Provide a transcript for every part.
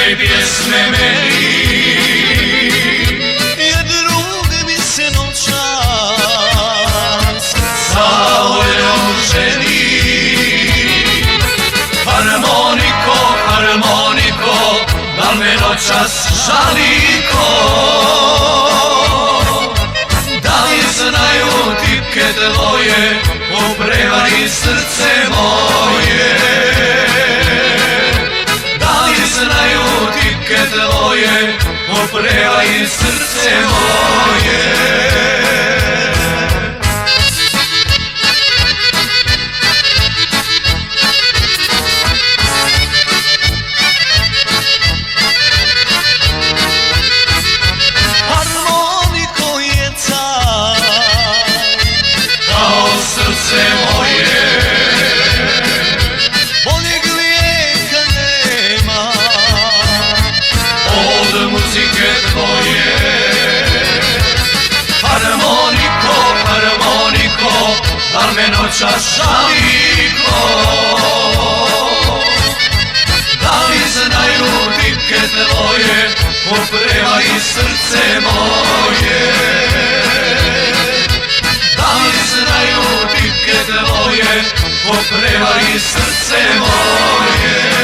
sviraj pjesme meni, jer drug mi se noćas sa voljom ženi. Harmoniko, harmoniko, da me noćas žaliko, da li znaju tipke tvoje o prevari srce moje, da li znaju tipke tvoje o prevari srce moje. Srce moje, boljeg lijeka nema od muzike tvoje. Harmoniko, harmoniko, da me noćas žaliko, da li znaju tipke tvoje oprevaj srce moje, da li znaju tipke tvoje oprevaj srce moje.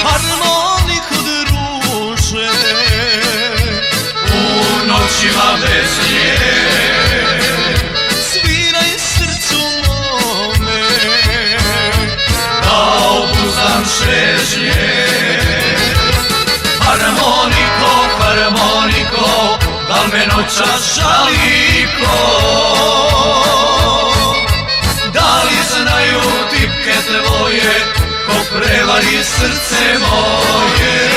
Harmoniku druže, U noćima bez nje sviraj srcu mome, kao buzam šežnje. Harmoniko, harmoniko, da me noćas žaliko, da li znaju tipke tvoje ko prevari srce moje.